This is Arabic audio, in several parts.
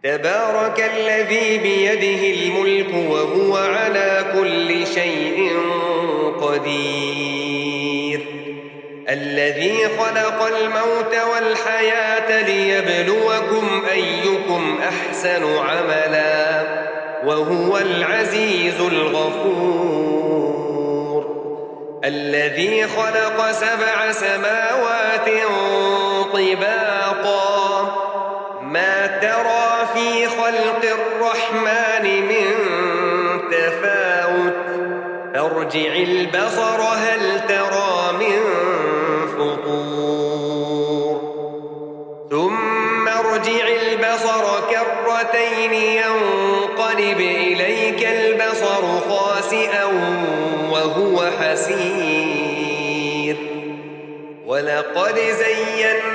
تبارك الذي بيده الملك وهو على كل شيء قدير الذي خلق الموت والحياة ليبلوكم أيكم أحسن عملا وهو العزيز الغفور الذي خلق 7 سماوات طباقا ما ترى في خلق الرحمن من تفاوت فارجع البصر هل ترى من فطور ثم ارجع البصر كرتين ينقلب إليك البصر خاسئا وهو حسير ولقد زينا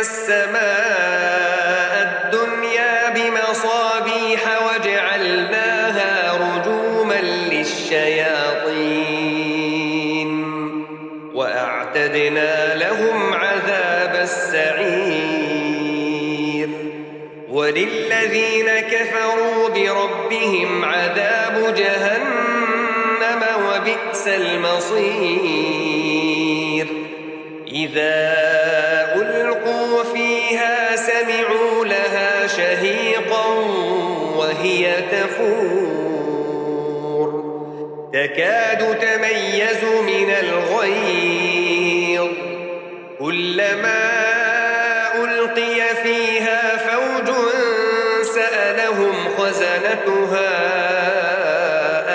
السماء الدنيا بمصابيح وجعلناها رجوما للشياطين وأعتدنا لهم عذاب السعير وللذين كفروا بربهم عذاب جهنم وبئس المصير إذا ألقوا فيها سمعوا لها شهيقا وهي تفور تكاد تميز من الغيظ كلما ألقي فيها فوج سألهم خزنتها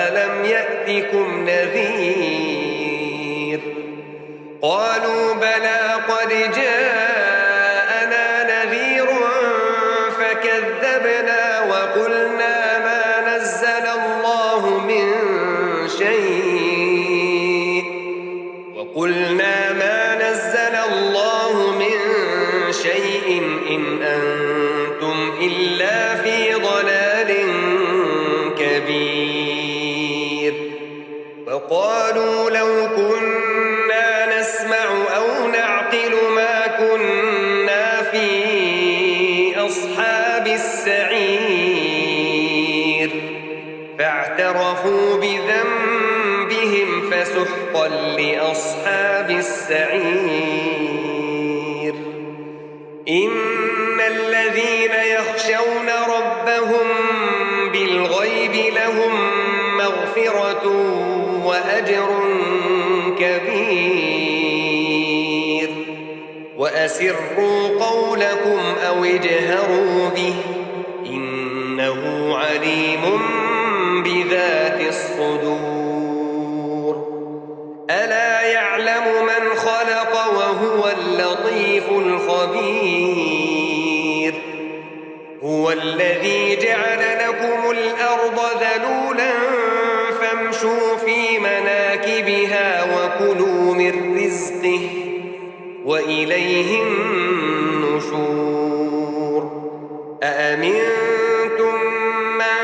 ألم يأتكم نذير قالوا بلى قد جاءنا نذير فكذبنا وقلنا ما نزل الله من شيء إن أنتم إلا في ضلال كبير وقالوا لو كنا نسمع أو نعقل ما كنا في أصحاب السعير فاعترفوا بذنبهم فسحقا لأصحاب السعير إن الذين يخشون ربهم بالغيب لهم مغفرة وأجر كبير وأسروا قولكم أو اجهروا به إنه عليم بذات الصدور ألا يعلم من خلق وهو اللطيف الخبير هو الذي جعل لكم الأرض ذلولا فامشوا في مناكبها وكلوا من رزقه وإليه النشور أأمنتم من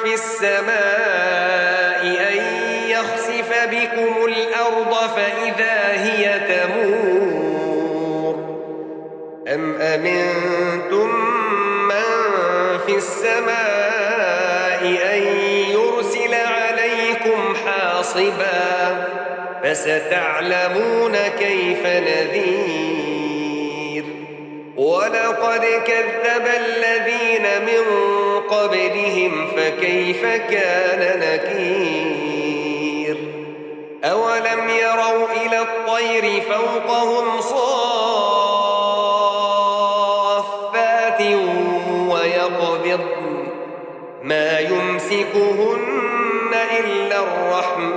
في السماء أن يخسف بكم الأرض فإذا هي تمور أم أمنتم من في السماء أن يرسل عليكم حاصبا فستعلمون كيف نذير ولقد كذب الذين من قبلهم فكيف كان نكير أولم يروا إلى الطير فوقهم صافات ويقبضن ما يمسكهن إلا الرحمن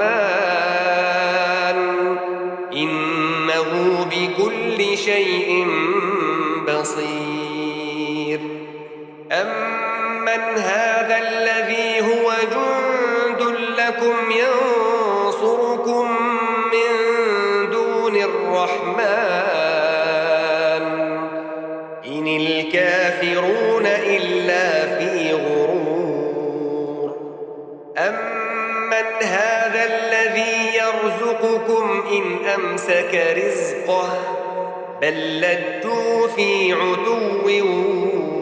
إنه بكل شيء بصير أمن هذا الذي هو جند لكم ينصركم من دون الرحمن إن الكافرون إلا في غرور أمن هذا الذي يرزقكم إن أمسك رزقه بل لجوا في عتو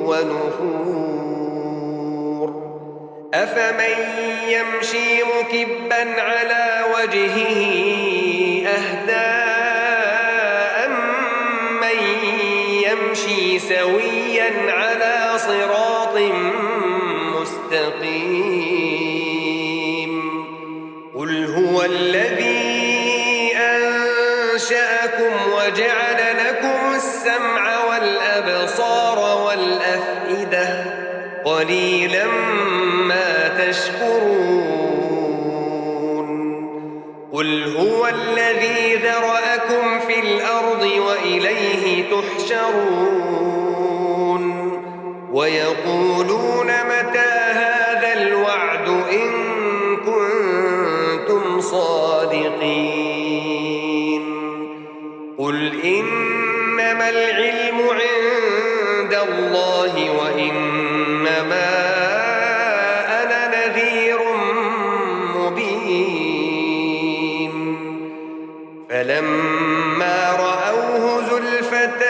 ونفور أفمن يمشي مكبا على وجهه أهدى أمن يمشي سويا على صراط مستقيم قل هو الذي أنشأكم وجعل لكم السمع والأبصار والأفئدة قليلا ما تشكرون قل هو الذي ذرأكم في الأرض وإليه تحشرون ويقولون متى هذا الوعد إن كنتم صادقين قل إنما العلم عند الله وإنما أنا نذير مبين فلما رأوه زلفة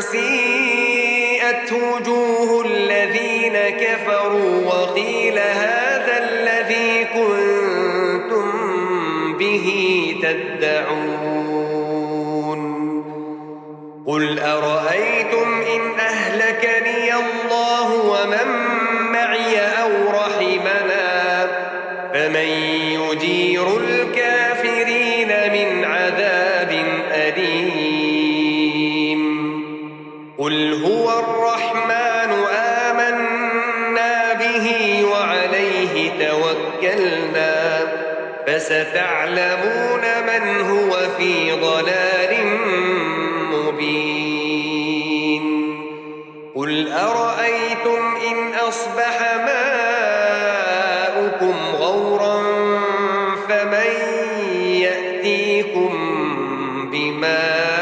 سيئت وجوه الذين كفروا وقيل هذا الذي كنتم به تدعون قل أرأيتم إن أهلكني الله ومن معي أو رحمنا فمن يجير الكافرين من عذاب أليم قل هو الرحمن آمنا به وعليه توكلنا فستعلمون من هو في ضلال مبين قل أرأيتم إن أصبح ماؤكم غورا فمن يأتيكم بماء